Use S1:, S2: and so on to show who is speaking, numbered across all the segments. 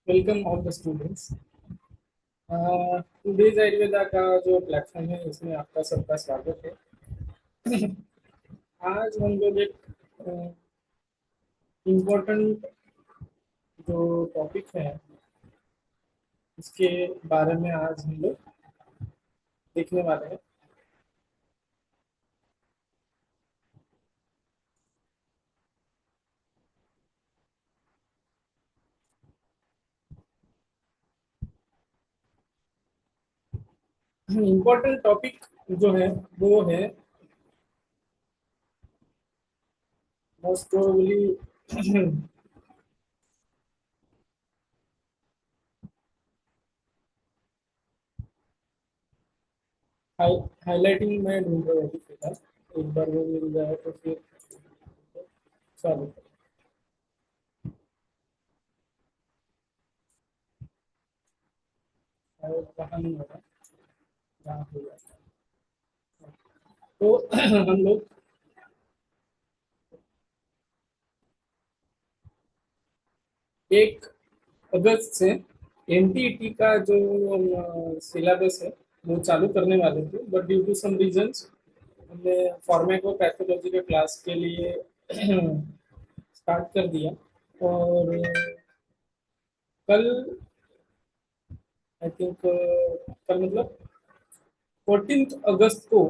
S1: Welcome all the students. Today's Ayurveda का जो platform है इसमें आपका सबका स्वागत है। आज हम लोग एक इम्पोर्टेंट जो टॉपिक है इसके बारे में आज हम लोग देखने वाले हैं। इम्पोर्टेंट टॉपिक जो है वो है मोस्ट प्रोबेबली हाईलाइटिंग मैं ढूंढ रहा हूँ अभी फिलहाल। एक बार वो मिल जाए तो फिर चालू करें। कहाँ नहीं हो रहा, यहाँ हो जाता है तो हम लोग 1 अगस्त से एनटीईटी का जो सिलेबस है वो चालू करने वाले थे, but due to some reasons हमने फार्माकोपैथोलॉजी के क्लास के लिए स्टार्ट कर दिया। और कल आई थिंक कल मतलब 14 अगस्त को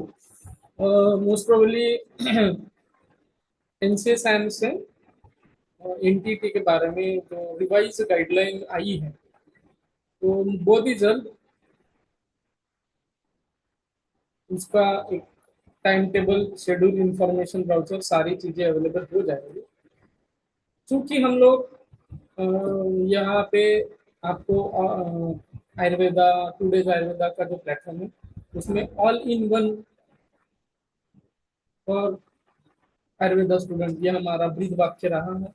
S1: मोस्ट प्रोबेबली एनसीएसएम से एनटीटी के बारे में जो रिवाइज गाइडलाइन आई है तो बहुत ही जल्द उसका एक time table, schedule, information brochure सारी चीजें अवेलेबल हो जाएंगी। चूंकि हम लोग अ, यहाँ पे आपको आयुर्वेदा, टू डेज आयुर्वेदा का जो प्लेटफॉर्म है उसमें ऑल इन वन और आयुर्वेदा स्टूडेंट, ये हमारा ब्रीद वाक्य रहा है।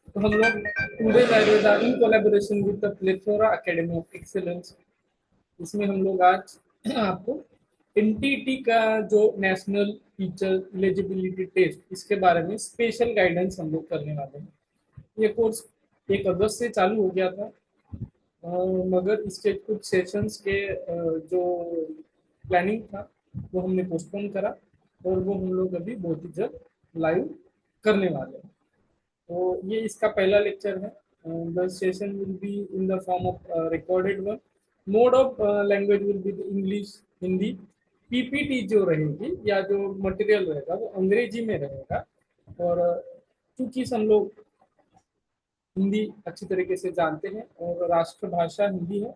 S1: तो हम लोग two days Ayurveda in collaboration with the plethora academy of excellence, इसमें हम लोग आज आपको एनटीटी का जो नेशनल टीचर एलिजिबिलिटी टेस्ट, इसके बारे में स्पेशल गाइडेंस हम लोग करने वाले हैं। ये कोर्स 1 अगस्त से चालू हो गया था, मगर इसके कुछ सेशंस के जो प्लानिंग था वो हमने पोस्टपोन करा और वो हम लोग अभी बहुत ही जल्द लाइव करने वाले हैं। तो ये इसका पहला लेक्चर है। The session will be in the form of recorded one. Mode of language will be English, Hindi. PPT जो रहेगी या जो मटेरियल रहेगा वो अंग्रेजी में रहेगा। और चूंकि हम लोग हिंदी अच्छी तरीके से जानते हैं और राष्ट्रभाषा हिंदी है,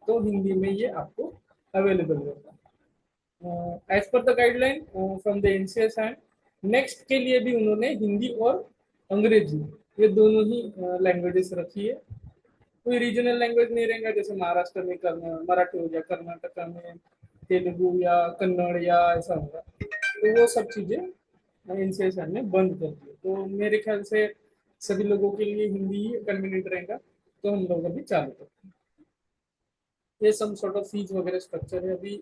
S1: तो हिंदी में ये आपको अवेलेबल होगा as per the guideline from the NCS. And next के लिए भी उन्होंने हिंदी और अंग्रेजी, ये दोनों ही लैंग्वेजेस रखी है। कोई रीजनल लैंग्वेज नहीं रहेगा, जैसे महाराष्ट्र में मराठी हो गया, कर्नाटक में तेलुगु या कन्नड़ या ऐसा होगा, तो वो सब चीजें एनसीएस ने बंद कर दी। तो मेरे ख्याल से सभी लोगों के लिए हिंदी ही कन्वीनियंट रहेगा, तो हम लोग अभी चालू करते हैं। ये सम सॉर्ट ऑफ फीस वगैरह स्ट्रक्चर है अभी।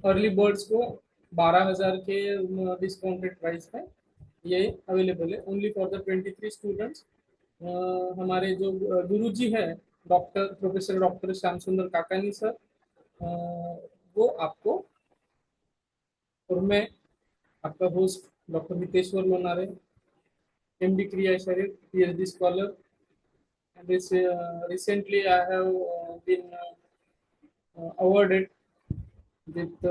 S1: अर्ली बर्ड्स को 12,000 के डिस्काउंटेड प्राइस है, ये अवेलेबल है ओनली फॉर द 23 स्टूडेंट्स। हमारे जो गुरुजी है, डॉक्टर प्रोफेसर डॉक्टर श्याम सुंदर काकानी सर, वो आपको, और मैं आपका host doctor Hiteshwar Lonare, MD क्रिया शरीर, PhD scholar. This recently I have been awarded with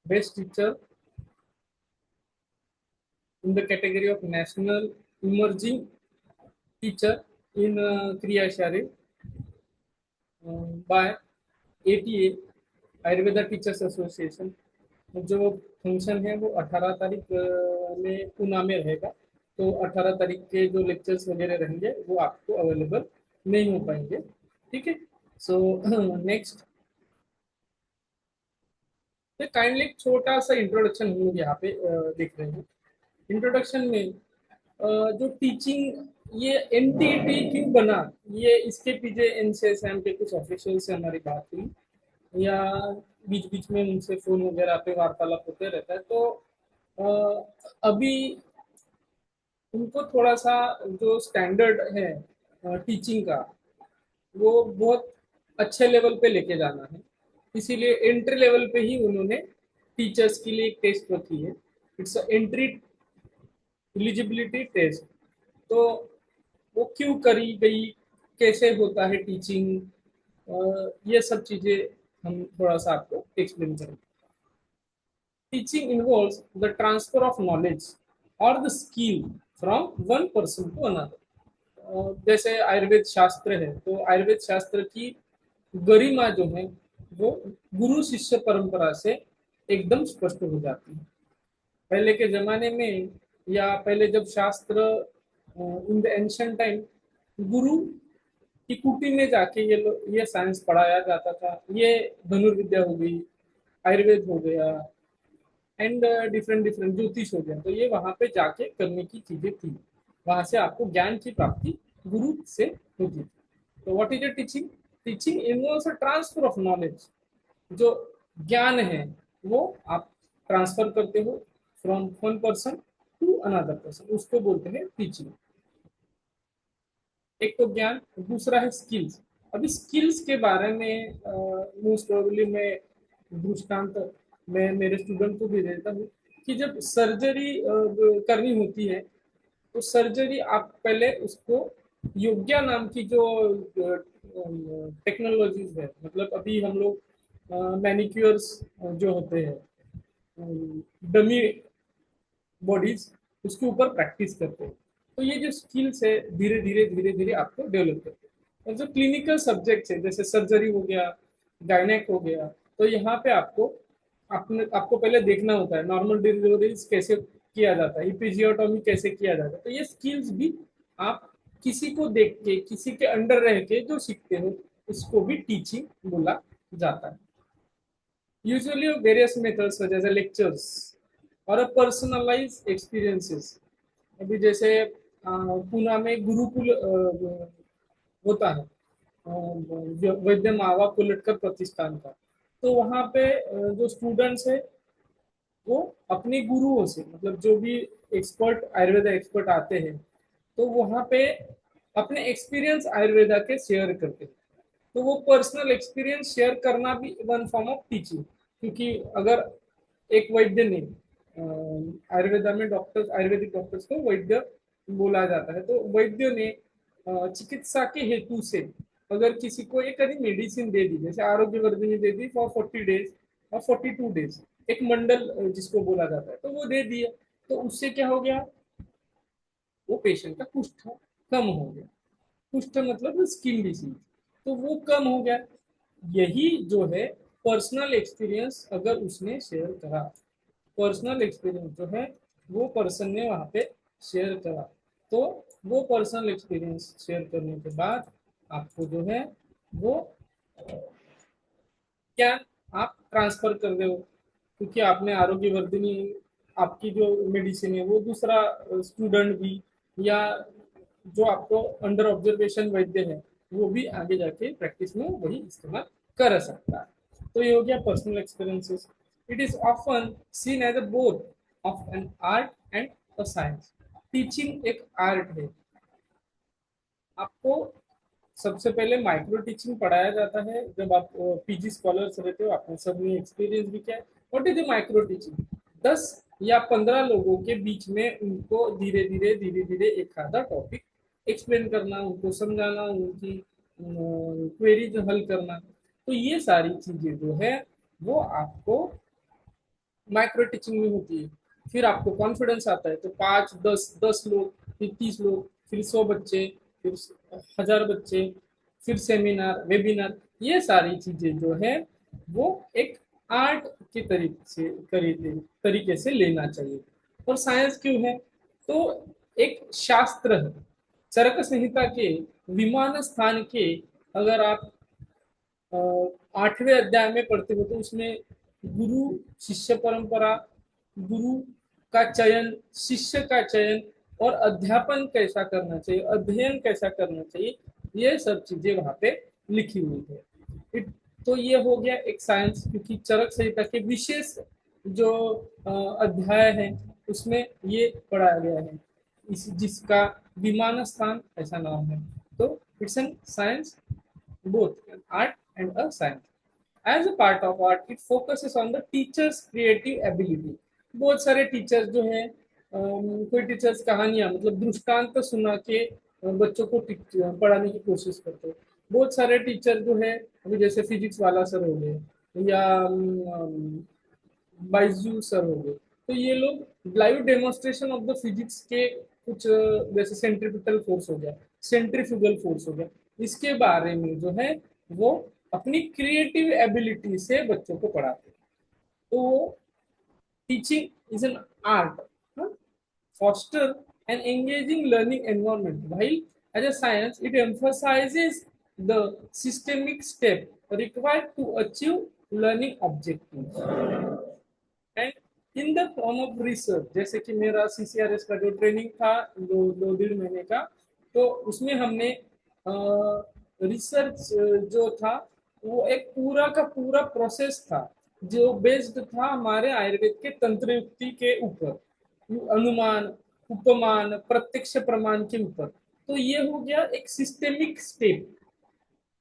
S1: best teacher in the category of national emerging teacher in Kriya Shari by ATA, Ayurveda teachers association. जो function है वो 18 तारीख में पूना में रहेगा। तो 18 तारीख के जो लेक्चर्स वगैरह रहेंगे वो आपको अवेलेबल नहीं हो पाएंगे। ठीक है। सो नेक्स्ट काइंडली छोटा सा इंट्रोडक्शन हम लोग यहाँ पे देख रहे हैं। इंट्रोडक्शन में जो टीचिंग ये एनटीटी क्यों बना, ये इसके पीछे एनसीएसएम के कुछ ऑफिशियल से हमारी बात हुई, या बीच बीच में उनसे फोन वगैरह पे वार्तालाप होते रहता है। तो अभी उनको थोड़ा सा जो स्टैंडर्ड है टीचिंग का, वो बहुत अच्छे लेवल पे लेके जाना है, इसीलिए एंट्री लेवल पे ही उन्होंने टीचर्स के लिए एक टेस्ट रखी है। It's entry eligibility test. तो वो क्यों करी गई, कैसे होता है टीचिंग, ये सब चीजें हम थोड़ा सा आपको एक्सप्लेन करेंगे। Teaching involves the transfer of knowledge और the skill from one person to another. जैसे आयुर्वेद शास्त्र है, तो आयुर्वेद शास्त्र की गरिमा जो है वो गुरु शिष्य परंपरा से एकदम स्पष्ट हो जाती है। पहले के जमाने में, या पहले जब शास्त्र इन द एंशिएंट टाइम, गुरु की कुटी में जाके ये साइंस पढ़ाया जाता था। ये धनुर्विद्या हो गई, आयुर्वेद हो गया, एंड डिफरेंट डिफरेंट ज्योतिष हो गया, तो ये वहां पे जाके करने की चीजें थी। वहां से आपको ज्ञान की प्राप्ति गुरु से होती थी। तो what is a teaching? Teaching involves a transfer of knowledge. जो ज्ञान है वो आप ट्रांसफर करते हो from one person to another person, उसको बोलते हैं टीचिंग। एक तो ज्ञान, दूसरा है स्किल्स। अभी स्किल्स के बारे में मोस्ट प्रोबेबली मैं दृष्टांत मैं मेरे स्टूडेंट को भी देता हूँ कि जब सर्जरी करनी होती है, तो सर्जरी आप पहले उसको योग्या नाम की जो टेक्नोलॉजीज है, मतलब अभी हम लोग मैनिक्योर्स जो होते हैं, डमी बॉडीज, उसके ऊपर प्रैक्टिस करते हैं। तो ये जो स्किल्स है धीरे धीरे आपको डेवलप करते हैं। और जो क्लिनिकल सब्जेक्ट्स है, जैसे सर्जरी हो गया, गायनेक हो गया, तो यहाँ पे आपको पहले देखना होता है नॉर्मल डिलीवरीज कैसे किया जाता है, इपिजियोटॉमी कैसे किया जाता है। तो ये स्किल्स भी आप किसी को देख के, किसी के अंडर रह के जो सीखते हो, उसको भी टीचिंग बोला जाता है। यूजुअली वेरियस मेथड्स जैसे लेक्चर्स और पर्सनलाइज एक्सपीरियंसेस। अभी जैसे पूना में गुरुकुल होता है, वैद्य मावा कुलटकर प्रतिष्ठान का। तो वहाँ पे जो स्टूडेंट्स है वो अपने गुरुओं से, मतलब जो भी एक्सपर्ट आयुर्वेदा एक्सपर्ट आते हैं, तो वहाँ पे अपने एक्सपीरियंस आयुर्वेदा के शेयर करते हैं। तो वो पर्सनल एक्सपीरियंस शेयर करना भी वन फॉर्म ऑफ टीचिंग। क्योंकि अगर एक वैद्य ने आयुर्वेदा में डॉक्टर, आयुर्वेदिक डॉक्टर्स को वैद्य बोला जाता है, तो वैद्य ने चिकित्सा के हेतु से अगर किसी को एक कभी मेडिसिन दे दी, जैसे आरोग्यवर्धिनी दे दी फॉर 40 डेज और 42 डेज, एक मंडल जिसको बोला जाता है, तो वो दे दिया। तो उससे क्या हो गया, वो पेशेंट का कुष्ठ कम हो गया। कुष्ठ मतलब स्किन डिसीज, तो वो कम हो गया। यही जो है पर्सनल एक्सपीरियंस अगर उसने शेयर करा, पर्सनल एक्सपीरियंस जो है वो पर्सन ने वहां पे शेयर करा, तो वो पर्सनल एक्सपीरियंस शेयर करने के बाद आपको जो है वो क्या आप ट्रांसफर कर रहे हो। क्योंकि आपने आरोग्यवर्धिनी, आपकी जो मेडिसिन है वो दूसरा स्टूडेंट भी, या जो आपको अंडर ऑब्जर्वेशन वैद्य है, वो भी आगे जाके प्रैक्टिस में वही इस्तेमाल कर सकता है। तो ये हो गया personal experiences. It is often seen as a both of an art and a science. Teaching एक आर्ट है। आपको सबसे पहले माइक्रो टीचिंग पढ़ाया जाता है, जब आप पीजी स्कॉलर्स रहते हो, आपने सबने एक्सपीरियंस भी किया है। What is the micro teaching? 10 या 15 लोगों के बीच में उनको धीरे धीरे एक आधा टॉपिक एक्सप्लेन करना, उनको समझाना, उनकी क्वेरीज हल करना। तो ये सारी चीजें जो है वो आपको माइक्रो टीचिंग में होती है। फिर आपको कॉन्फिडेंस आता है, तो 5 10 10 लोग, फिर 30 लोग, फिर 100 बच्चे, फिर 1000 बच्चे, फिर सेमिनार वेबिनार, ये सारी चीजें जो है वो एक आर्ट के तरीके से लेना चाहिए। और साइंस क्यों है? तो एक शास्त्र है। चरक संहिता के विमान स्थान के, अगर आप 8वें अध्याय में पढ़ते हो, तो उसमें गुरु शिष्य परंपरा, गुरु का चयन, शिष्य का चयन, और अध्यापन कैसा करना चाहिए, अध्ययन कैसा करना चाहिए, ये सब चीजें वहां पे लिखी हुई है। तो ये हो गया एक साइंस, क्योंकि चरक संहिता के विशेष जो अध्याय है उसमें ये पढ़ाया गया है, इस जिसका विमान स्थान ऐसा नाम है। तो it's an science. both an art and a science. As a part of art, it focuses on the teacher's creative ability. बहुत सारे टीचर्स जो हैं, कोई टीचर्स कहानियां मतलब दृष्टांत सुना के बच्चों को पढ़ाने की कोशिश करते हैं। बहुत सारे टीचर जो है, अभी जैसे फिजिक्स वाला सर हो गए या बाइजू सर हो गए, तो ये लोग live demonstration of the physics के कुछ जैसे सेंट्रीपिटल फोर्स हो गया, सेंट्रीफ्यूगल फोर्स हो गया, इसके बारे में जो है वो अपनी क्रिएटिव एबिलिटी से बच्चों को पढ़ाते हैं। तो teaching is an art, foster an engaging learning environment, while as a science it emphasizes the systemic step required to achieve learning objectives. And in the form of research, जैसे कि मेरा CCRS का जो ट्रेनिंग था 2-2.5 महीने का, तो उसमें हमने रिसर्च जो था वो एक पूरा का पूरा प्रोसेस था जो बेस्ड था हमारे आयुर्वेद के तंत्र युक्ति के ऊपर, अनुमान, उपमान, प्रत्यक्ष प्रमाण के ऊपर। तो ये हो गया एक सिस्टेमिक स्टेप,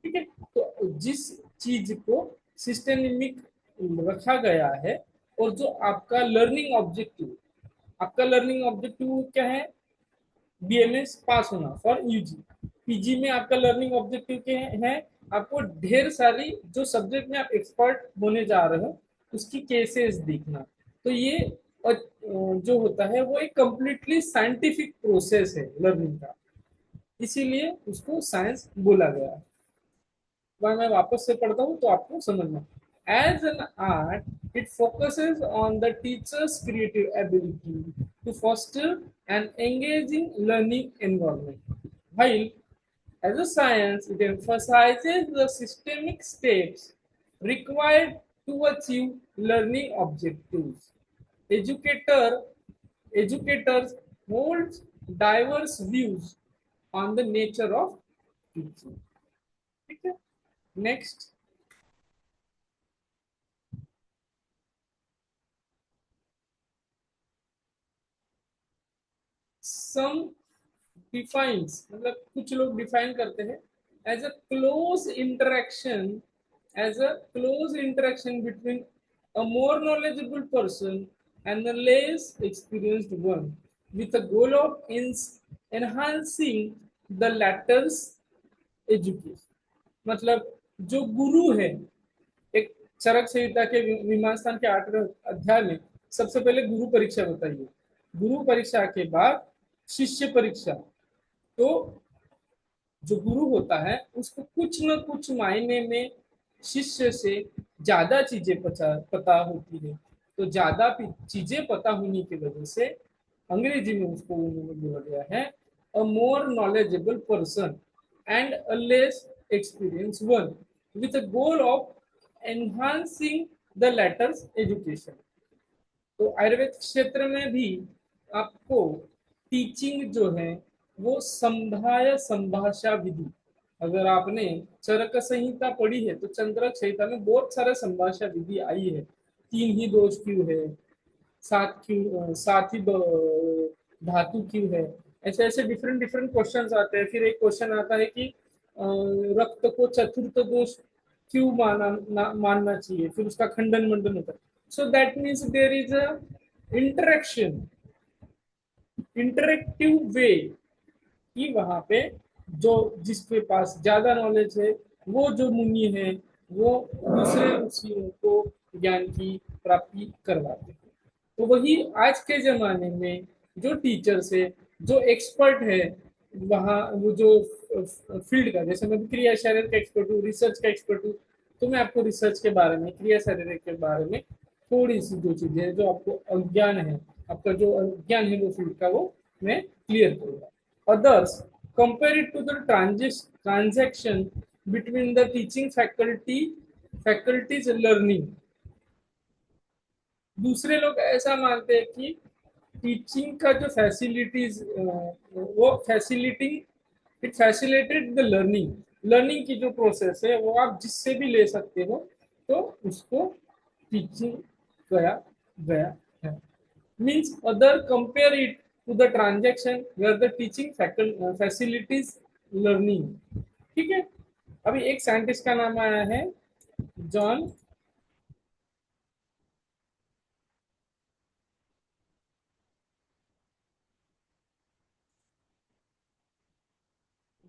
S1: ठीक है। तो जिस चीज को सिस्टेमिक रखा गया है और जो आपका लर्निंग ऑब्जेक्टिव, आपका लर्निंग ऑब्जेक्टिव क्या है, बीएमएस पास होना फॉर यूजी। पीजी में आपका लर्निंग ऑब्जेक्टिव क्या है, आपको ढेर सारी जो सब्जेक्ट में आप एक्सपर्ट होने जा रहे हो उसकी केसेस देखना। तो ये जो होता है वो एक कंप्लीटली साइंटिफिक प्रोसेस है लर्निंग का, इसीलिए उसको साइंस बोला गया है। वह मैं वापस से पढ़ता हूँ तो आपको समझना। As an art it focuses on the teachers creative ability to foster an engaging learning environment, while as a science it emphasizes the systemic steps required to achieve learning objectives. Educator educators hold diverse views on the nature of teaching. ठीक है, next. सम defines, मतलब कुछ लोग define करते हैं as a close interaction, as a close interaction between a more knowledgeable person and a less experienced one, with a goal of enhancing the latter's education. मतलब जो गुरु है, एक चरक संहिता के विमान स्थान के 8वें अध्याय में सबसे पहले गुरु परीक्षा बताइए, गुरु परीक्षा के बाद शिष्य परीक्षा। तो जो गुरु होता है उसको कुछ न कुछ मायने में शिष्य से ज्यादा चीजें पता होती है, तो ज्यादा चीजें पता होने की वजह से अंग्रेजी में उसको उन्होंने बोला गया है a more knowledgeable person and a less experience one, with a goal of enhancing the latter's education. तो आयुर्वेद क्षेत्र में भी आपको टीचिंग जो है वो संभाय संभाषा विधि, अगर आपने चरक संहिता पढ़ी है तो चंद्रक संहिता में बहुत सारे संभाषा विधि आई है। 3 ही दोष क्यों है, 7 ही धातु क्यों है, ऐसे ऐसे डिफरेंट डिफरेंट क्वेश्चन आते हैं। फिर एक क्वेश्चन आता है कि रक्त को चतुर्थ दोष क्यों मानना चाहिए, फिर उसका खंडन मंडन होता है। So that means there is a interaction, interactive way, कि वहां पे जो जिसके पास ज्यादा नॉलेज है वो जो मुनि है वो दूसरे ऋषियों को ज्ञान की प्राप्ति करवाते हैं। तो वही आज के जमाने में जो टीचर्स है, जो एक्सपर्ट है, वहाँ वो जो फील्ड का, जैसे मैं क्रिया शारीरिक का एक्सपर्ट हूँ, रिसर्च का एक्सपर्ट हूँ, तो मैं आपको रिसर्च के बारे में, क्रिया शारीरिक के बारे में थोड़ी सी जो चीजें हैं जो आपको अज्ञान है, आपका जो अज्ञान है वो फील्ड का, वो मैं क्लियर करूंगा। Others compare it to the transaction between the teaching faculties learning. दूसरे लोग ऐसा मानते हैं कि टीचिंग का जो फैसिलिटीज, वो facilitating, it facilitate the learning, learning की जो प्रोसेस है वो आप जिससे भी ले सकते हो, तो उसको टीचिंग गया गया है। Means other compare it to the transaction where the teaching facilities learning. ठीक है, अभी एक साइंटिस्ट का नाम आया है जॉन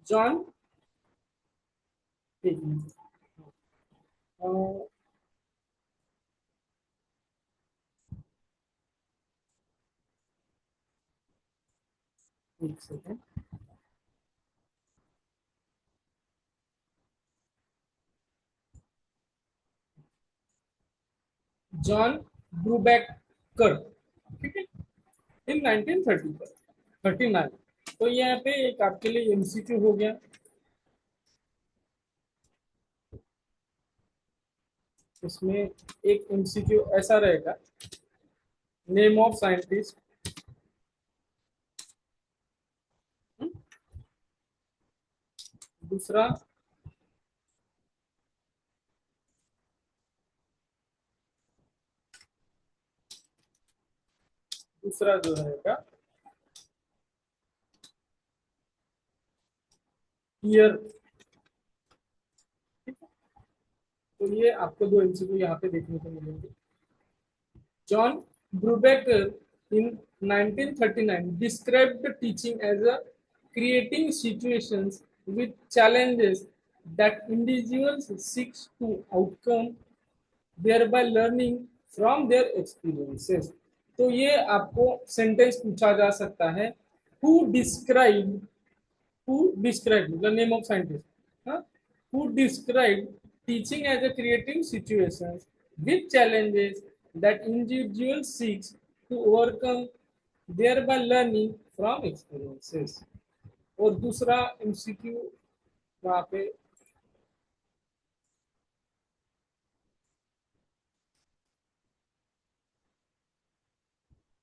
S1: जॉन एक मिनट, अ, एक सेकेंड, जॉन ब्रूबैकर, ठीक है, इन 1930 पर 39। तो यहाँ पे एक आपके लिए एमसीक्यू हो गया। इसमें एक एमसीक्यू ऐसा रहेगा, नेम ऑफ साइंटिस्ट, दूसरा दूसरा जो रहेगा ईयर। तो ये आपको दो एमसीक्यू यहाँ पे देखने को मिलेंगे। John Brubaker in 1939 described teaching as a creating situations with challenges that individuals seek to outcome, thereby learning from their experiences। तो ये आपको सेंटेंस पूछा जा सकता है, who described, the name of scientist, huh? Who described teaching as a creative situations with challenges that individuals seek to overcome, thereby learning from experiences। और दूसरा MCQ वहां पे,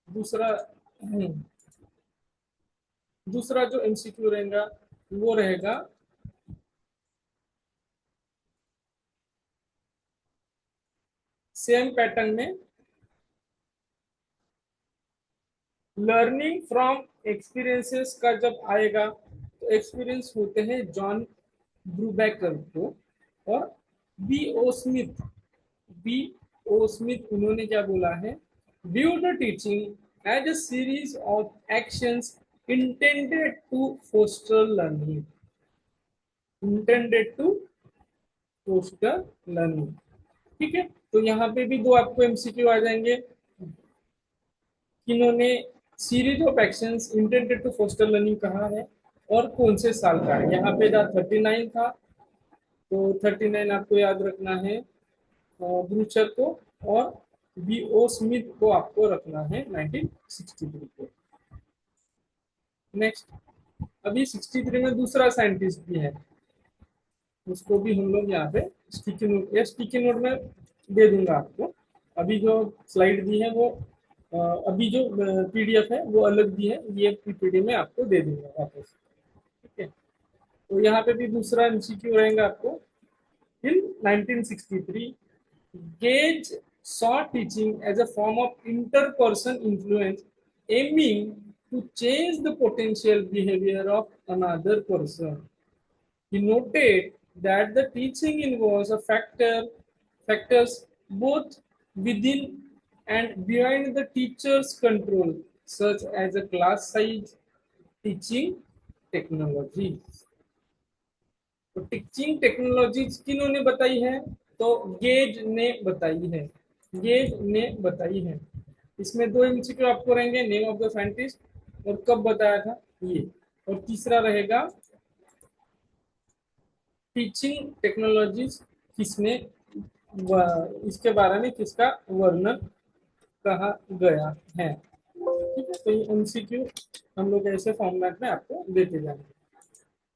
S1: दूसरा दूसरा जो एमसीक्यू रहेगा वो रहेगा सेम पैटर्न में, लर्निंग फ्रॉम एक्सपीरियंसेस का जब आएगा तो एक्सपीरियंस होते हैं जॉन ब्रूबैकर को और B O Smith. B O Smith उन्होंने क्या बोला है, view the teaching as a series of actions intended to foster learning, intended to foster learning. ठीक है, तो यहाँ पे भी दो आपको एमसीक्यू आ जाएंगे, किन्होंने series of actions intended to foster learning कहा है और कौन से साल का है। यहाँ पे 39 था, तो 39 आपको याद रखना है ब्रूचर को, और बी ओ स्मिथ को आपको रखना है 1963 को। नेक्स्ट, अभी 63 में दूसरा साइंटिस्ट भी है, उसको भी हम लोग यहाँ पे स्टिकी नोट या स्टिकी नोट में दे दूंगा आपको। अभी जो स्लाइड दी है वो अभी जो पीडीएफ है वो अलग दी है, ये पीपीटी में आपको दे दूंगा वापस। ठीक है, तो यहाँ पे भी दूसरा एमसीक्यू रहेगा आपको। इन 1963 gauge saw teaching as a form of interperson influence aiming to change the potential behavior of another person। He noted that the teaching involves a factors both within and behind the teacher's control, such as a class size, teaching technology। तो teaching technologies किन्होंने बताई है, तो gauge ने बताई है, gauge ने बताई है। इसमें दो एमसीक्यू आपको रहेंगे, नेम ऑफ द साइंटिस्ट और कब बताया था ये, और तीसरा रहेगा टीचिंग टेक्नोलॉजीज किसने इसके बारे में किसका वर्णन कहा गया है। ठीक है, तो ये एमसीक्यू हम लोग ऐसे फॉर्मेट में आपको देते जाएंगे।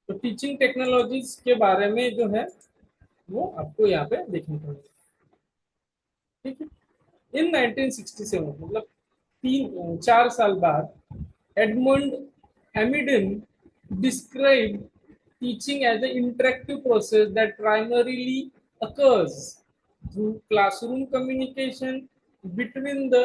S1: तो टीचिंग टेक्नोलॉजीज के बारे में जो है वो आपको यहाँ पे देखने को मिलेगा। ठीक है, इन 1967 मतलब 4 साल बाद Edmund Hamilton describe teaching as an interactive process that primarily occurs through classroom communication between the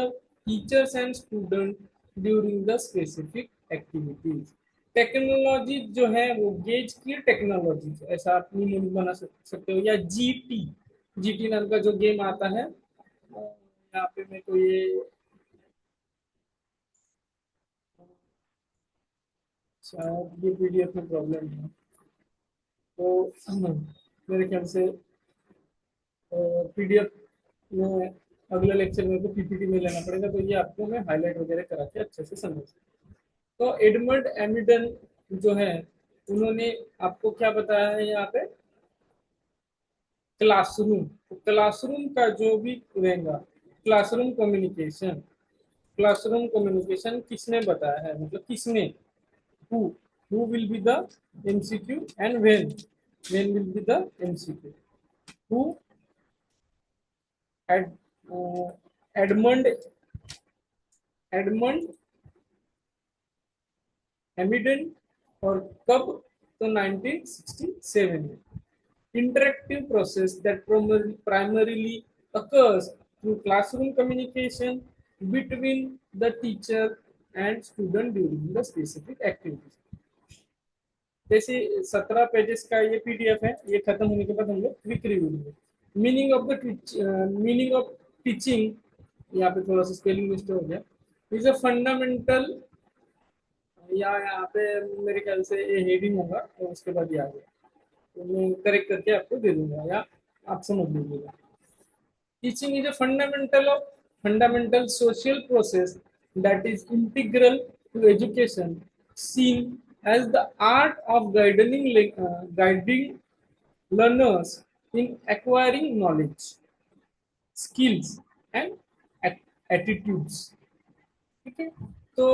S1: teachers and students during the specific activities। Technology जो है वो गेज की टेक्नोलॉजी, ऐसा आप मीनिंग बना सकते हो। या जीटी, जीटी नाम का जो गेम आता है, यहाँ पे मेरे को ये शायद ये पीडीएफ में प्रॉब्लम है, तो मेरे ख्याल से पीडीएफ में अगले लेक्चर में तो पीपीटी में लेना पड़ेगा, तो ये आपको मैं हाईलाइट वगैरह करा के अच्छे से समझ। तो एडमंड एमिडन जो है, उन्होंने आपको क्या बताया है यहाँ पे, क्लासरूम। तो क्लासरूम का जो भी रहेगा, क्लासरूम कम्युनिकेशन किसने बताया है, मतलब किसने, who who will be the MCQ and when will be the MCQ. Who, Ed Edmund Edmund Amidon, और कब, तो 1967 में। Interactive process that primarily occurs through classroom communication between the teacher and student during the specific activities। जैसे 17 pages का ये PDF है, ये खत्म होने के बाद हम लोग क्विक रिव्यू लेंगे। मीनिंग ऑफ टीचिंग, यहाँ पे थोड़ा सा स्पेलिंग मिस्टेक हो गया, इज अ फंडामेंटल, या यहाँ पे मेरे ख्याल से ये हेडिंग होगा और उसके बाद ये आ गया, तो मैं करेक्ट करके आपको दे दूंगा या आप समझ लीजिएगा। Teaching is a fundamental social process that is integral to education, seen as the art of guiding learners in acquiring knowledge, skills and attitudes। ठीक है, तो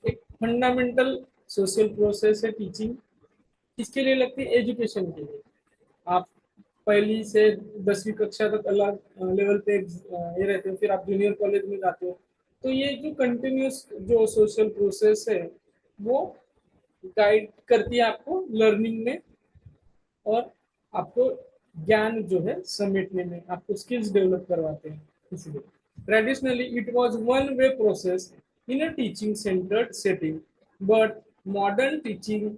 S1: एक फंडामेंटल सोशल प्रोसेस है टीचिंग, किसके लिए लगती है, एजुकेशन के लिए। आप पहली से 10वीं कक्षा तक अलग लेवल पे ये रहते हो, फिर आप जूनियर कॉलेज में जाते हो, तो ये जो कंटिन्यूस जो सोशल प्रोसेस है वो गाइड करती है आपको लर्निंग में, और आपको ज्ञान जो है समेटने में, आपको स्किल्स डेवलप करवाते हैं। इसलिए traditionally it was one way process in a teaching centred setting, but modern teaching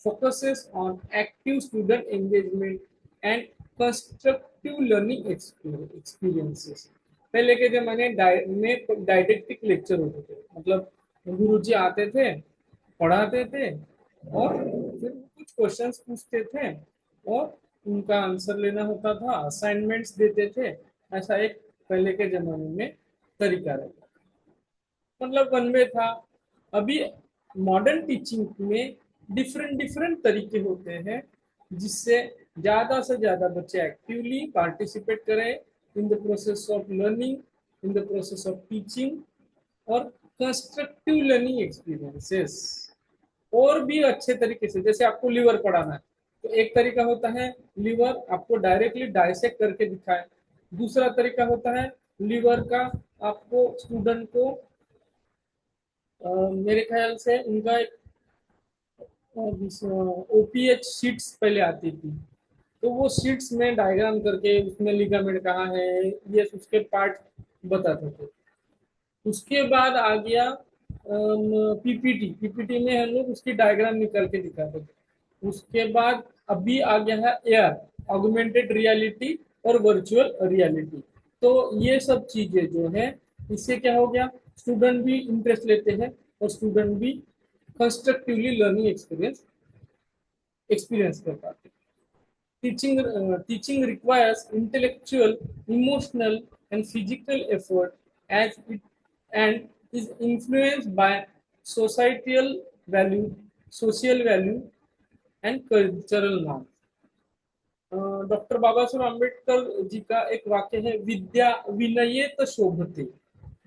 S1: focuses on active student engagement and constructive learning experiences। पहले के जमाने में डायडेक्टिक लेक्चर होते थे, मतलब गुरुजी आते थे, पढ़ाते थे, और फिर कुछ क्वेश्चंस पूछते थे और उनका आंसर लेना होता था, असाइनमेंट्स देते थे। ऐसा एक पहले के जमाने में तरीका रहता, मतलब वन वे था। अभी मॉडर्न टीचिंग में डिफरेंट डिफरेंट तरीके होते हैं, जिससे ज्यादा से ज्यादा बच्चे एक्टिवली पार्टिसिपेट करें in the process of learning, in the process of teaching, और कंस्ट्रक्टिव लर्निंग एक्सपीरियंसेस। और भी अच्छे तरीके से, जैसे आपको लीवर पढ़ाना है, तो एक तरीका होता है लीवर आपको डायरेक्टली डायसेक्ट करके दिखाए, दूसरा तरीका होता है लीवर का आपको स्टूडेंट को मेरे ख्याल से उनका ओपीएच शीट्स पहले आती थी, तो वो शीट्स में डायग्राम करके उसमें लिगामेंट कहाँ है, ये उसके पार्ट बताते थे। उसके बाद आ गया पीपीटी, पीपीटी में हम लोग उसकी डायग्राम निकाल के दिखाते थे। उसके बाद अभी आ गया है एआर, ऑगमेंटेड रियलिटी और वर्चुअल रियलिटी। तो ये सब चीजें जो है, इससे क्या हो गया, स्टूडेंट भी इंटरेस्ट लेते हैं और स्टूडेंट भी कंस्ट्रक्टिवली लर्निंग एक्सपीरियंस कर पाते हैं। Teaching requires intellectual, emotional, and physical effort as it and is influenced by societal value, social value, and cultural norms। Doctor Baba Saheb Ambedkar ji का एक वाक्य है, विद्या विनयेत शोभते।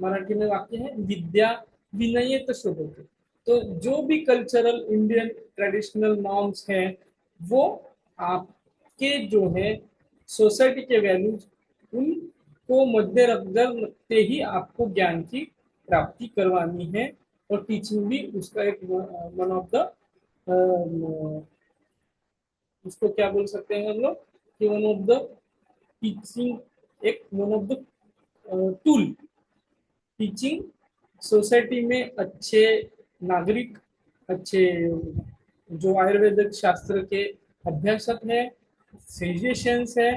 S1: मराठी में वाक्य है, विद्या विनयेत शोभते। तो जो भी कल्चरल इंडियन ट्रेडिशनल नॉर्म्स हैं, वो आपके जो है सोसाइटी के वैल्यूज, उनको मध्य रखते ही आपको ज्ञान की प्राप्ति करवानी है। और टीचिंग भी उसका एक वन ऑफ द, उसको क्या बोल सकते हैं हम लोग, कि वन ऑफ द टीचिंग, एक one of the tool teaching society में अच्छे नागरिक अच्छे जो आयुर्वेदिक शास्त्र के अभ्यासक है, फिजिशियंस है,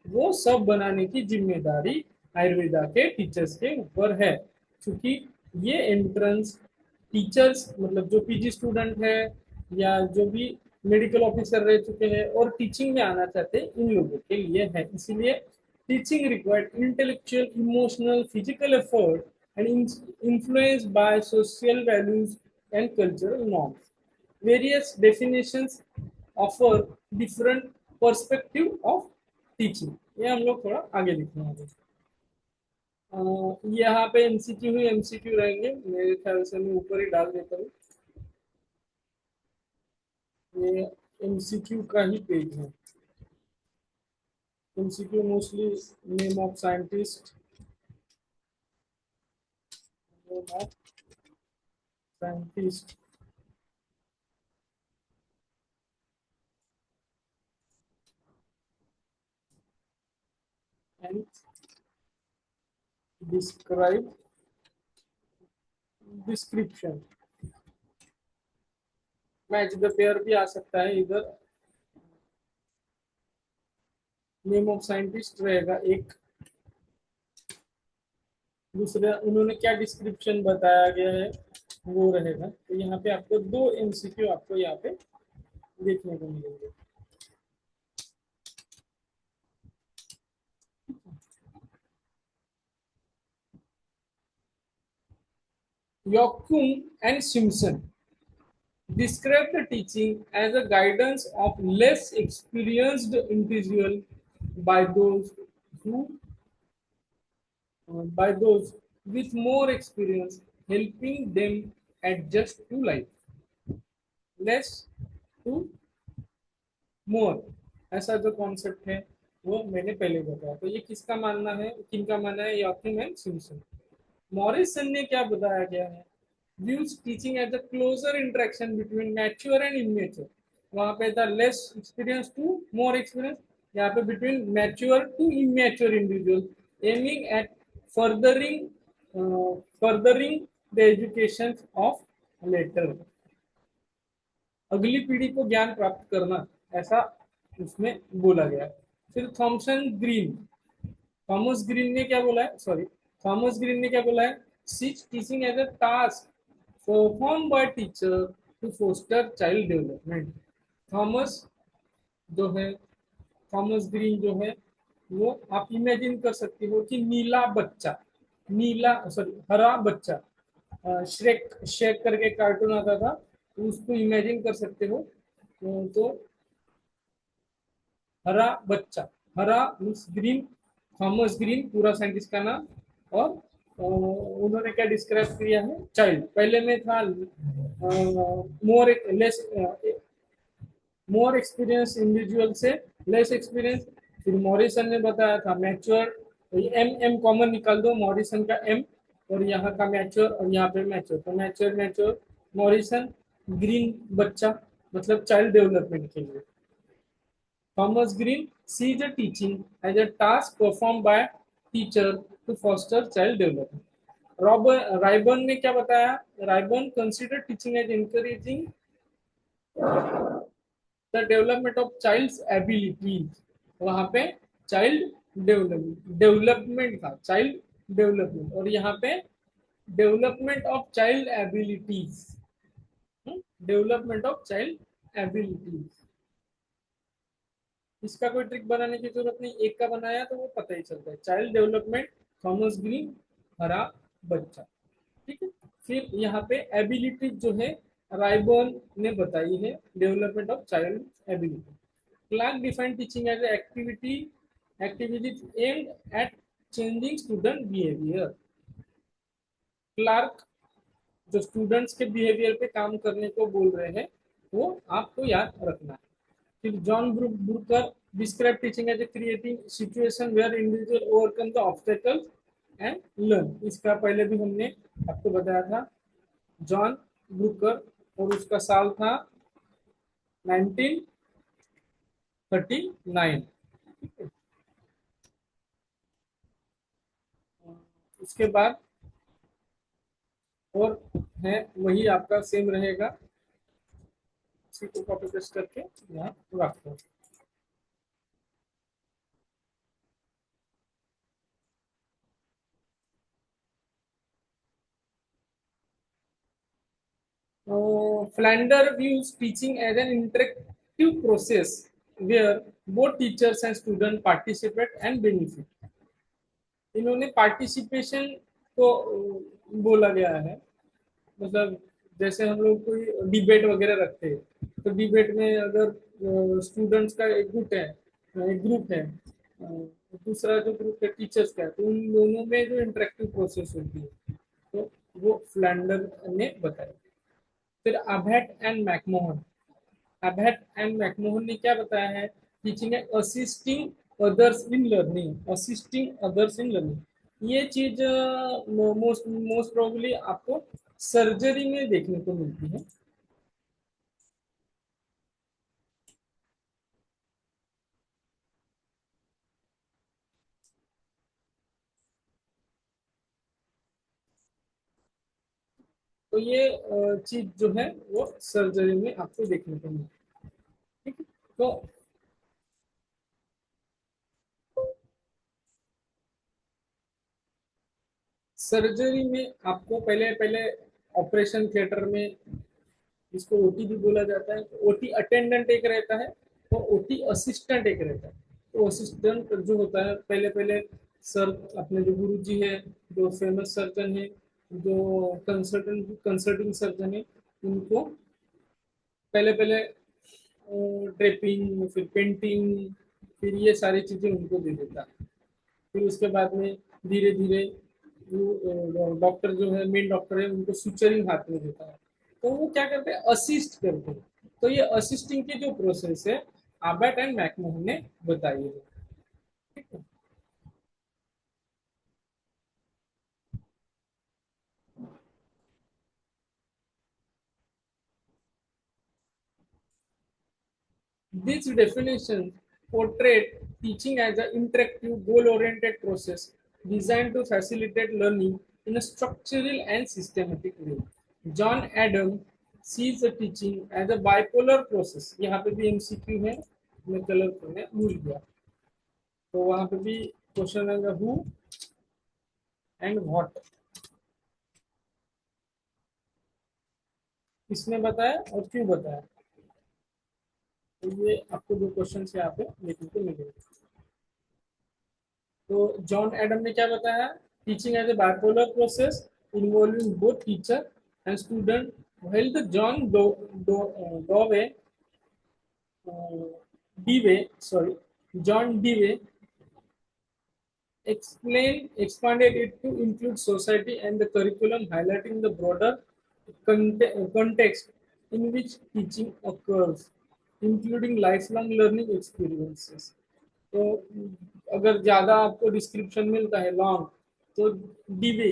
S1: वो सब बनाने की जिम्मेदारी आयुर्वेदा के टीचर्स के ऊपर है। क्योंकि ये एंट्रेंस टीचर्स मतलब जो पीजी स्टूडेंट है या जो भी मेडिकल ऑफिसर रह चुके हैं और टीचिंग में आना चाहते हैं, इन लोगों के लिए है। इसीलिए teaching required intellectual, emotional, physical effort and influenced by social values and cultural norms. Various definitions offer different perspective of teaching. ये हम लोग थोड़ा आगे लिखेंगे। यहाँ पे एमसीक्यू ही एमसीक्यू रहेंगे, मेरे ख्याल से मैं ऊपर ही डाल देता हूँ। ये एमसीक्यू का ही पेज है। MCQ mostly name of scientist, name of scientist and describe description. Match the pair भी आ सकता है इधर। नेम ऑफ साइंटिस्ट रहेगा एक, दूसरा उन्होंने क्या डिस्क्रिप्शन बताया गया है वो रहेगा। तो यहाँ पे आपको दो एमसीक्यू आपको यहाँ पे देखने को मिलेंगे। Yoakum and Simpson describe the teaching as a guidance of less experienced individual by those who by those with more experience, helping them adjust to life. Less to more, ऐसा जो कॉन्सेप्ट है वो मैंने पहले बताया। तो ये किसका मानना है, किनका मानना है? यॉकिम एंड सिम्पसन। मॉरिसन ने क्या बताया गया है? Views teaching as a closer interaction between mature and immature. वहां पे था less experience to more experience, यहाँ पे between mature to immature individual, aiming at furthering furthering the education of later. अगली पीढ़ी को ज्ञान प्राप्त करना, ऐसा उसमें बोला गया है। फिर थॉमसन ग्रीन, थॉमस ग्रीन ने क्या बोला है, सॉरी, थॉमस ग्रीन ने क्या बोला है? Teach teaching as a task perform by teacher to foster child development. Thomas जो है, थॉमस ग्रीन जो है, वो आप इमेजिन कर सकते हो कि नीला बच्चा, नीला सॉरी हरा बच्चा, श्रेक शेक करके कार्टून आता था, तो उसको इमेजिन कर सकते हो। तो हरा बच्चा, हरा मीन्स ग्रीन, थॉमस ग्रीन पूरा साइंटिस्ट का नाम। और उन्होंने क्या डिस्क्राइब किया है? चाइल्ड। पहले में था more less more experience individual से लेस एक्सपीरियंस। फिर मॉरिसन ने बताया था मैच्योर, एम एम कॉमन निकाल दो, मॉरिसन का एम और यहाँ का मैच्योर और यहाँ पे मैच्योर, तो मैच्योर मैच्योर मॉरिसन। ग्रीन बच्चा मतलब चाइल्ड डेवलपमेंट के लिए। Thomas Green sees the teaching as a task performed by teacher to foster child development. राइबर्न ने क्या बताया? Ryburn consider teaching as encouraging the development of child's abilities। वहां पे child development था, चाइल्ड डेवलपमेंट, और यहाँ पे development of child abilities, development of child abilities. इसका कोई ट्रिक बनाने की जरूरत नहीं, एक का बनाया तो वो पता ही चलता है। चाइल्ड डेवलपमेंट, थॉमस ग्रीन, हरा बच्चा। ठीक है। फिर यहाँ पे एबिलिटी जो है राइबर्न ने बताई है, development of child ability. Clarke define teaching as activity activities aimed at changing student behaviour. Clarke जो स्टूडेंट्स के बिहेवियर पे काम करने को बोल रहे हैं, वो आपको याद रखना है। फिर John Brooker describe teaching as a creating situation where individual overcome the obstacles and learn। इसका पहले भी हमने आपको बताया था, जॉन ब्रूकर, और उसका साल था 1939। उसके बाद और है वही आपका सेम रहेगा, इसी को कॉपी पेस्ट करके यहाँ रख दो। Flander views teaching as an interactive process where both teachers and students participate and benefit. इन्होंने पार्टिसिपेशन को बोला गया है, मतलब जैसे हम लोग कोई डिबेट वगैरह रखते हैं तो डिबेट में अगर स्टूडेंट्स का एक ग्रुप है, दूसरा जो ग्रुप है टीचर्स का है, तो उन दोनों में जो इंटरेक्टिव प्रोसेस होती है तो वो फ्लैंडर ने बताया। फिर अबैट एंड मैकमोहन, अबैट एंड मैकमोहन ने क्या बताया है, टीचिंग है assisting others in learning, assisting others in learning. ये चीज मोस्ट मोस्ट प्रोबेबली आपको सर्जरी में देखने को मिलती है। तो ये चीज जो है वो सर्जरी में आपको देखने को मिलती है। ठीक है, तो सर्जरी में आपको पहले पहले ऑपरेशन थिएटर में, जिसको ओटी भी बोला जाता है, ओटी अटेंडेंट एक रहता है और ओटी असिस्टेंट एक रहता है। तो असिस्टेंट जो होता है पहले पहले सर अपने जो गुरु जी है, जो फेमस सर्जन है, जो कंसल्टिंग सर्जन है, उनको पहले पहले ड्रेपिंग, फिर पेंटिंग, फिर ये सारी चीजें उनको दे देता है। फिर उसके बाद में धीरे धीरे वो डॉक्टर जो है, मेन डॉक्टर है, उनको सुचरिंग हाथ में देता है। तो वो क्या करते हैं, असिस्ट करते हैं। तो ये असिस्टिंग की जो प्रोसेस है आबर्ट एंड मैकमोहन ने बताई है। ठीक है, these definitions portray teaching as an interactive, goal-oriented process designed to facilitate learning in a structural and systematic way. John Adams sees the teaching as a bipolar process. यहाँ पे भी MCQ है, मैं कलर करने भूल गया, तो वहाँ पे भी क्वेश्चन है who and what, किसने बताया और क्यों बताया। तो ये आपको दो क्वेश्चन यहाँ पे देखने को मिलेंगे। तो जॉन एडम ने क्या बताया, teaching as a bipolar process involving both teacher and student, while the John Dewey, sorry, John Dewey expanded it to include society and the curriculum, highlighting the broader context in which teaching occurs, including lifelong learning experiences. तो अगर ज्यादा आपको description मिलता है long, तो डीवे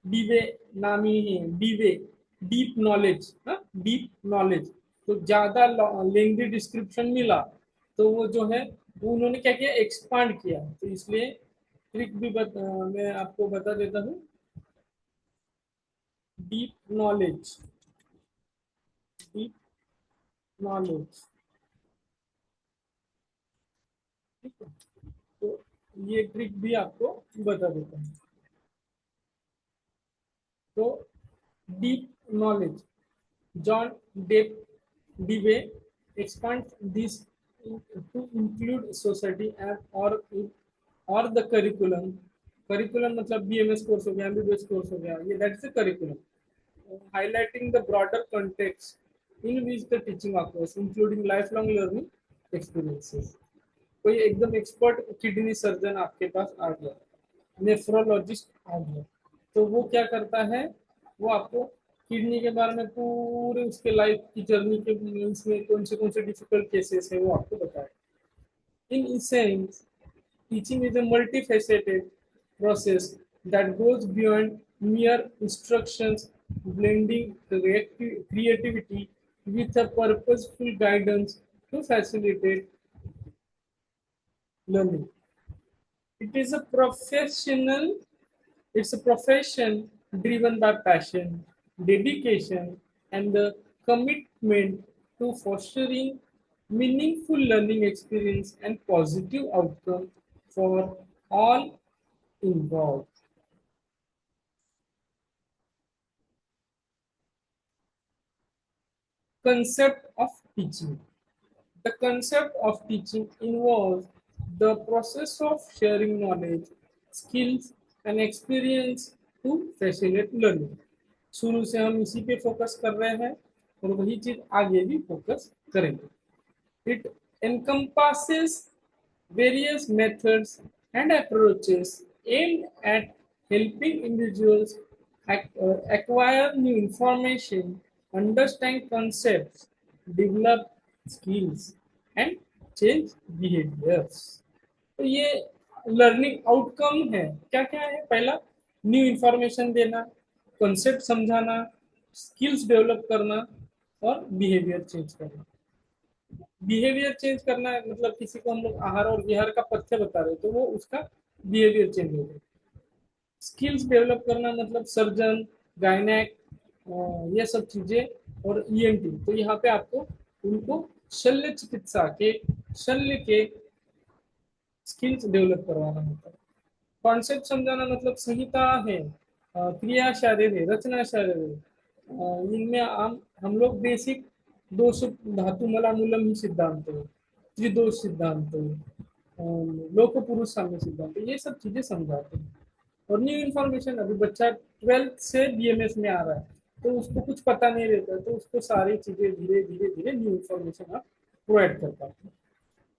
S1: डीवे नामी है, डीवे deep knowledge, deep knowledge. तो ज्यादा लेंथी डिस्क्रिप्शन मिला तो वो जो है वो उन्होंने क्या किया, एक्सपांड किया। तो इसलिए ट्रिक भी मैं आपको बता देता हूँ। डीप नॉलेज, डीप नॉलेज, ठीक है, तो ये ट्रिक भी आपको बता देता हूँ। तो deep knowledge, John Dewey expands this to include society and or the curriculum. Curriculum मतलब BMS कोर्स हो गया, MBBS कोर्स हो गया, ये that's the curriculum. Highlighting the broader context in which the teaching occurs, including lifelong learning experiences. कोई एकदम expert kidney surgeon आपके पास आ गया, नेफ्रोलॉजिस्ट आ गया, तो वो क्या करता है, वो आपको किडनी के बारे में पूरे उसके लाइफ की जर्नी के उसमें कौन से डिफिकल्ट केसेस है वो आपको बताए। In sense teaching is a multifaceted process that goes beyond mere instructions, blending creativity with a purposeful guidance to facilitate learning. It is a professional, it's a profession driven by passion, dedication, and the commitment to fostering meaningful learning experience and positive outcome for all involved. Concept of teaching. The concept of teaching involves the process of sharing knowledge, skills, and experience to facilitate learning. शुरू से हम इसी पे focus कर रहे हैं और वही चीज आगे भी फोकस करेंगे. It encompasses various methods and approaches aimed at helping individuals acquire new information, understand concepts, develop skills, and change behaviors. तो ये लर्निंग आउटकम है. क्या क्या है? पहला, न्यू इंफॉर्मेशन देना, कॉन्सेप्ट समझाना, स्किल्स डेवलप करना और बिहेवियर चेंज करना. बिहेवियर चेंज करना है मतलब किसी को हम लोग आहार और विहार का पथ्य बता रहे तो वो उसका बिहेवियर चेंज हो गया. स्किल्स डेवलप करना मतलब सर्जन, गायनेक, ये सब चीजें और ईएनटी. तो यहाँ पे आपको उनको शल्य चिकित्सा के शल्य के स्किल्स डेवलप करवाना होता है. कॉन्सेप्ट समझाना मतलब संहिता है, क्रिया शारीर है, रचना शारीर है. इनमें हम लोग बेसिक दोष धातु मला मूलम ही सिद्धांत है, त्रिदोष सिद्धांत है, लोक पुरुष साम्य सिद्धांत है, ये सब चीजें समझाते हैं. और न्यू इन्फॉर्मेशन, अभी बच्चा 12th से बीएमएस में आ रहा है तो उसको कुछ पता नहीं रहता तो उसको सारी चीजें धीरे धीरे धीरे न्यू इन्फॉर्मेशन आप प्रोवाइड कर पाते हैं.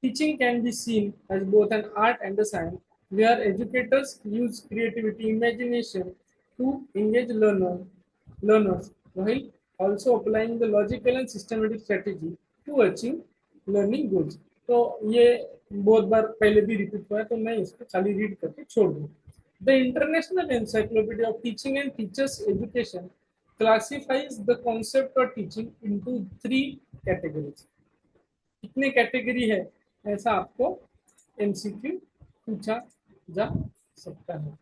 S1: Teaching can be seen as both an art and a science, where educators use creativity, imagination to engage learners, while also applying the logical and systematic strategy to achieve learning goals. तो ये बहुत बार पहले भी repeat हुआ है तो मैं इसको खाली रीड करके छोड़ दूँ. The International Encyclopedia of Teaching and Teachers Education classifies the concept of teaching into 3 categories. कितने कैटेगरी है ऐसा आपको एमसीक्यू पूछा जा सकता है.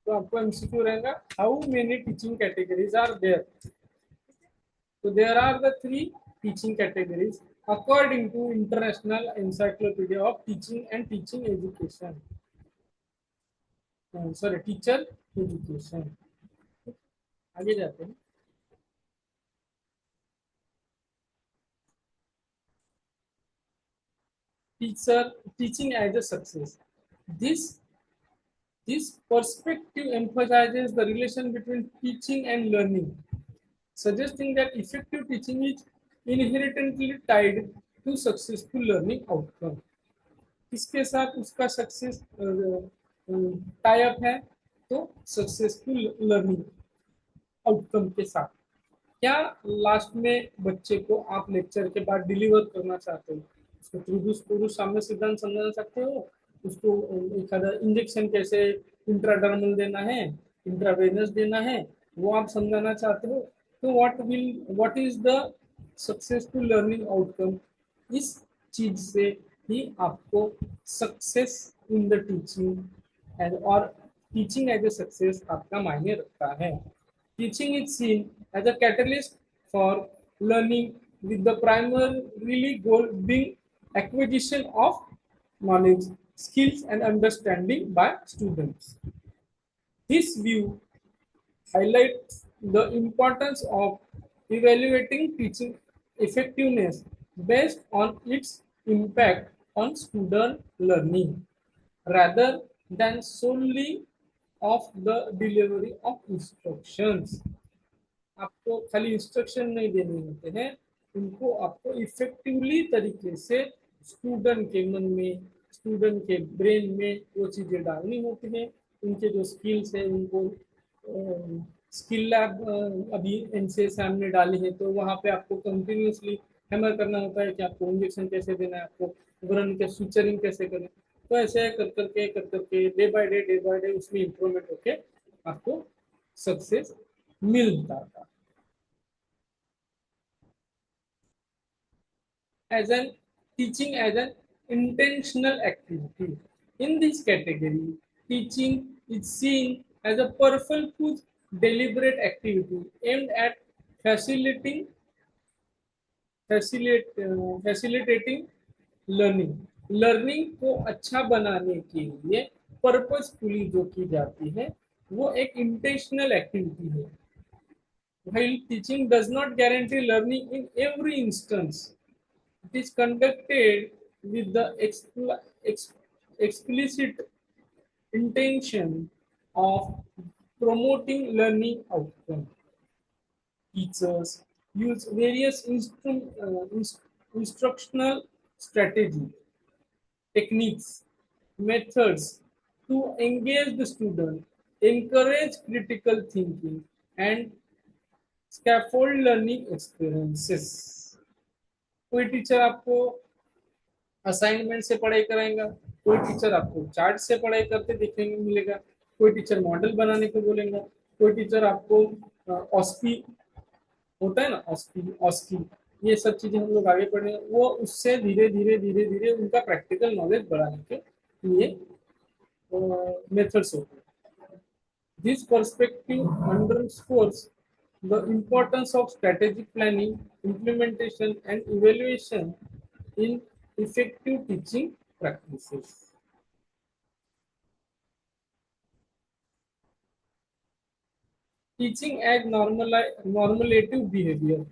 S1: तो आपको एमसीक्यू रहेगा, how many teaching categories are there. तो there are the 3 teaching categories according to international encyclopedia of teaching and teaching education, sorry teacher education. आगे जाते हैं. Teacher teaching as a success. This this perspective emphasizes the relation between teaching and learning, suggesting that effective teaching is inherently tied to successful learning outcome. किसके साथ उसका success tie up है? तो successful learning outcome के साथ. क्या last में बच्चे को आप लेक्चर के बाद डिलीवर करना चाहते हो? उसको त्रिभुज पुरुष साम्य सिद्धांत समझाना चाहते हो? उसको एखादा इंजेक्शन कैसे इंट्राडर्मल देना है, इंट्रावेनस देना है, वो आप समझाना चाहते हो? तो what is the successful learning outcome? इस चीज से ही आपको सक्सेस इन द टीचिंग और टीचिंग एज ए सक्सेस आपका मायने रखता है. Teaching is seen as a catalyst for learning, with the primary goal being acquisition of knowledge, skills, and understanding by students. This view highlights the importance of evaluating teaching effectiveness based on its impact on student learning rather than solely of the delivery of instructions. आपको खाली instruction नहीं देने होते हैं, उनको आपको effectively तरीके से स्टूडेंट के मन में, स्टूडेंट के ब्रेन में वो चीज़ें डालनी होती हैं. उनके जो स्किल्स हैं उनको स्किल लैब अभी एनसीएसएम ने डाली है तो वहाँ पे आपको कंटिन्यूसली हैमर करना होता है कि आपको इंजेक्शन कैसे देना है, आपको वर्ण के सुचरिंग कैसे करें. तो ऐसे कर करके डे बाय डे उसमें इम्प्रूवमेंट होके आपको सक्सेस मिलता था. As an teaching as an intentional activity. In this category, teaching is seen as a purposeful, deliberate activity aimed at facilitating facilitating learning को अच्छा बनाने के लिए पर्पसफुली जो की जाती है वो एक इंटेंशनल एक्टिविटी है. While teaching does not guarantee learning in every instance, it is conducted with the explicit intention of promoting learning outcomes. Teachers use various instructional strategies, techniques, methods to engage the student, encourage critical thinking, and scaffold learning experiences. कोई teacher आपको assignment से पढ़ाई कराएगा, कोई teacher आपको chart से पढ़ाई करते देखने को मिलेगा, कोई टीचर मॉडल बनाने को बोलेगा, कोई टीचर आपको ऑस्की होता है ना, ऑस्की ऑस्की ये सब चीजें हम लोग आगे पढ़ेंगे, वो उससे धीरे धीरे धीरे धीरे उनका प्रैक्टिकल नॉलेज बढ़ाने के लिए मेथड्स होते हैं. This perspective underscores the importance of strategic planning, implementation, and evaluation in effective teaching practices. Teaching as normative behavior.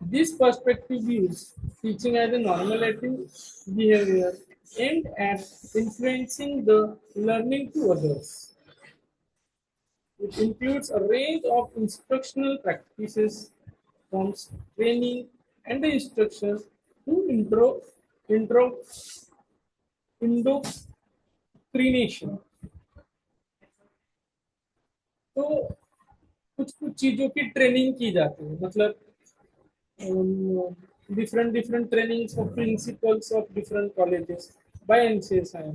S1: This perspective views teaching as a normative behavior aimed at influencing the learning to others. It includes a range of instructional practices from training and the instruction to indoctrination. तो कुछ कुछ चीजों की training की जाती है, मतलब different different trainings of principles of different colleges by NCSI,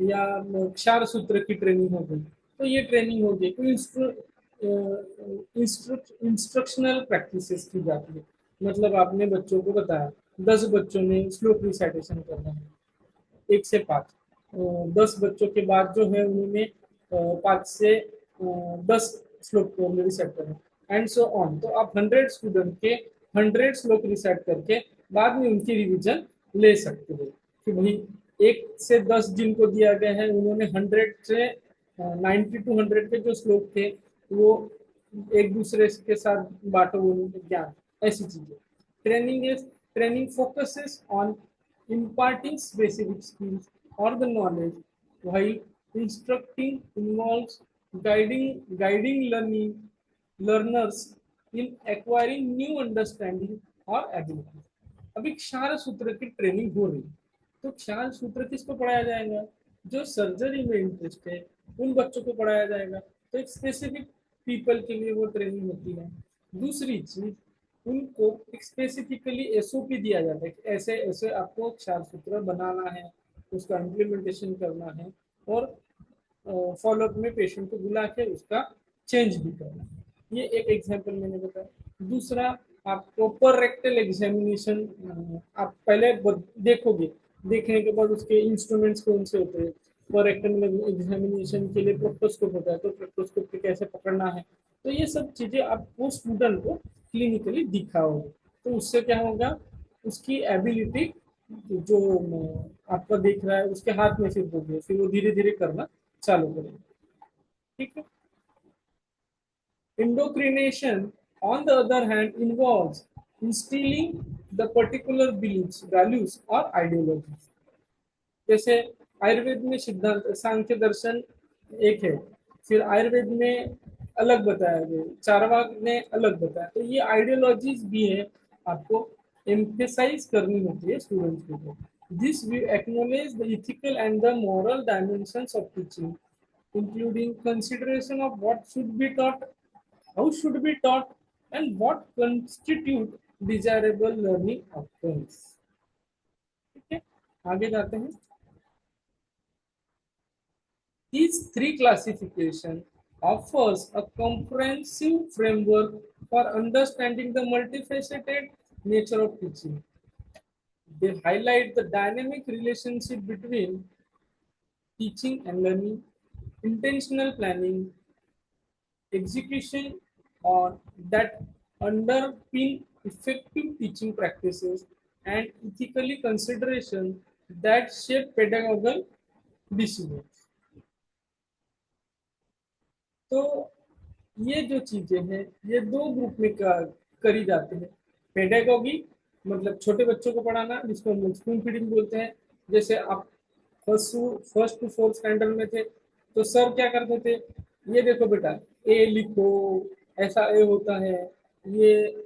S1: या क्षार सूत्र की ट्रेनिंग हो गई, तो ये ट्रेनिंग हो गई. कोई इंस्ट्रक्शनल प्रैक्टिसेस की जाती है, मतलब आपने बच्चों को बताया 10 बच्चों ने श्लोक रिसाइटेशन करना है 1 से 5, 10 बच्चों के बाद जो है उन्होंने 5 से 10 श्लोक को रिसाइट करना एंड सो ऑन. तो आप 100 स्टूडेंट के 100 श्लोक रिसाइट करके बाद में उनकी रिवीजन ले सकते हो कि भाई 1 से 10 जिनको दिया गया है उन्होंने 100 से 90 to 100 के जो श्लोक थे वो एक दूसरे के साथ बांटो ज्ञान, ऐसी चीजें. Training focuses on imparting specific skills or the knowledge, while instructing involves guiding learners in acquiring new understanding or ability. अभी क्षार सूत्र की ट्रेनिंग हो रही, तो क्षार सूत्र किसको पढ़ाया जाएगा, जो सर्जरी में इंटरेस्ट है उन बच्चों को पढ़ाया जाएगा. तो एक स्पेसिफिक पीपल के लिए वो ट्रेनिंग होती है. दूसरी चीज, उनको एक स्पेसिफिकली एसओपी दिया जाता है कि ऐसे ऐसे आपको क्षार सूत्र बनाना है, उसका इम्प्लीमेंटेशन करना है और फॉलोअप में पेशेंट को बुला के उसका चेंज भी करना है. ये एक एग्जांपल मैंने बताया. दूसरा, आपको पर रेक्टल एग्जामिनेशन आप पहले देखोगे, देखने के बाद उसके इंस्ट्रूमेंट्स कौन से होते हैं. पर रेक्टल एग्जामिनेशन के लिए प्रोक्टोस्कोप होता है, तो प्रोक्टोस्कोप पे कैसे पकड़ना है, तो ये सब चीजें आप वो स्टूडेंट को क्लिनिकली दिखाओगे, तो उससे क्या होगा, उसकी एबिलिटी जो आपका देख रहा है उसके हाथ में फिर होगी, फिर वो धीरे धीरे करना चालू करेगा. ठीक है. Indoctrination, on the other hand, involves instilling the particular beliefs, values or ideologies. जैसे आयुर्वेद में सिद्धांत सांख्य दर्शन एक है, फिर आयुर्वेद में अलग बताया गया, चारवाक ने अलग बताया, तो ये आइडियोलॉजीज भी है, आपको एम्फेसाइज करनी होती है स्टूडेंट्स को. This view acknowledge the ethical and the moral dimensions of teaching, including consideration of what should be taught, how should be taught and what constitute desirable learning outcomes. ठीक है, आगे जाते हैं. These three classifications offers a comprehensive framework for understanding the multifaceted nature of teaching. They highlight the dynamic relationship between teaching and learning, intentional planning, execution on that underpin effective teaching practices, and ethically consideration that shape pedagogical decisions. तो ये जो चीजें हैं ये दो group में करी जाती है। पेडागोगी मतलब छोटे बच्चों को पढ़ाना, जिसको हम लोग स्पून फीडिंग बोलते हैं। जैसे आप फर्स्ट टू फोर्थ स्टैंडर्ड में थे तो सर क्या करते थे, ये देखो बेटा ए लिखो, ऐसा ए होता है, ये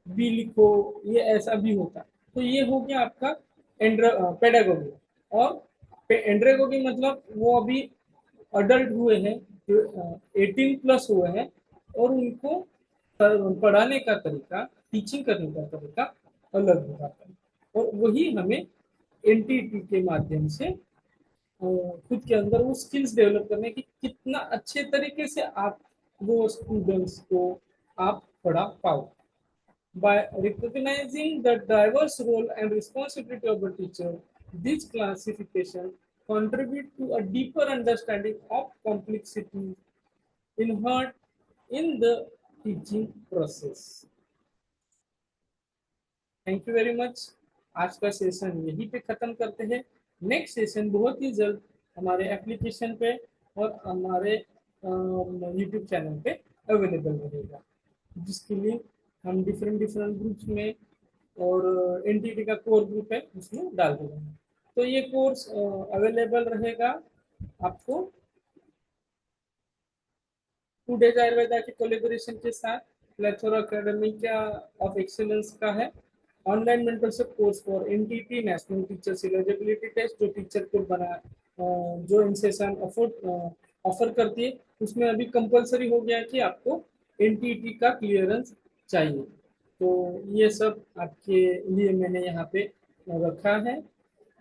S1: बी लिखो, ये ऐसा भी होता है। तो ये हो गया आपका पेडागोगी। और एंड्रेगोगी मतलब वो अभी अडल्ट हुए हैं, 18+ हुए हैं, और उनको पढ़ाने का तरीका, टीचिंग करने का तरीका अलग हो जाता है। और वही हमें एनटीटी के माध्यम से खुद के अंदर वो स्किल्स डेवलप करने की कितना अच्छे तरीके से आप वो स्टूडेंट्स को आप पढ़ा पाओ। By recognizing the diverse role and responsibility of the teacher, this classification contribute to a deeper understanding of complexity inherent in the teaching process. Thank you very much. आज का सेशन यहीं पे खत्म करते हैं। नेक्स्ट सेशन बहुत ही जल्द हमारे एप्लीकेशन पे और हमारे यूट्यूब चैनल पे अवेलेबल रहेगा, जिसके लिए हम डिफरेंट डिफरेंट ग्रुप्स में और एनटीटी का कोर ग्रुप है उसमें डाल देंगे। तो ये कोर्स अवेलेबल रहेगा आपको 2 डेज आयुर्वेदा के कोलेबोरेशन के साथ। प्लेथोरा अकेडमी का ऑफ एक्सीलेंस का है online mentorship course for NTT national teachers eligibility test, जो टीचर को बना जो इंसेशन ऑफर करती है, उसमें अभी कंपलसरी हो गया है कि आपको एनटीटी का क्लियरेंस चाहिए। तो ये सब आपके लिए मैंने यहाँ पे रखा है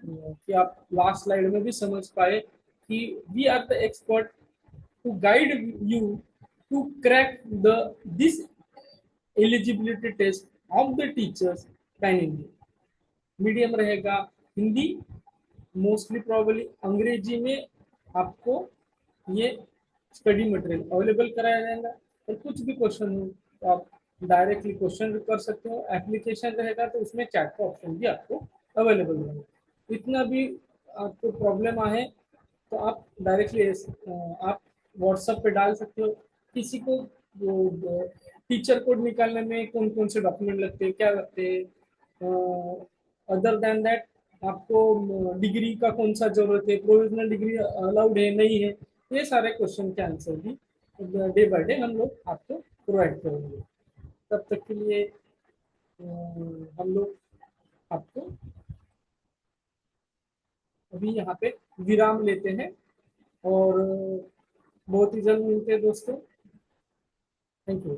S1: कि आप लास्ट स्लाइड में भी समझ पाए कि we are the expert to guide you to crack this eligibility test of the teachers pan India। Medium रहेगा हिंदी, मोस्टली प्रोबेबली अंग्रेजी में आपको ये स्टडी मटेरियल अवेलेबल कराया जाएगा। और कुछ भी क्वेश्चन हो तो आप डायरेक्टली क्वेश्चन कर सकते हो। एप्लीकेशन रहेगा तो उसमें चैट का ऑप्शन भी आपको अवेलेबल रहेगा। इतना भी आपको प्रॉब्लम आए तो आप डायरेक्टली आप व्हाट्सएप पे डाल सकते हो। किसी को टीचर कोड निकालने में कौन कौन से डॉक्यूमेंट लगते हैं, क्या लगते हैं, अदर देन दैट आपको डिग्री का कौन सा जरूरत है, प्रोविजनल डिग्री अलाउड है नहीं है, ये सारे क्वेश्चन के आंसर भी डे बाय डे हम लोग आपको प्रोवाइड करेंगे। तब तक के लिए हम लोग आपको अभी यहाँ पे विराम लेते हैं और बहुत ही जल्द मिलते हैं दोस्तों। Thank you.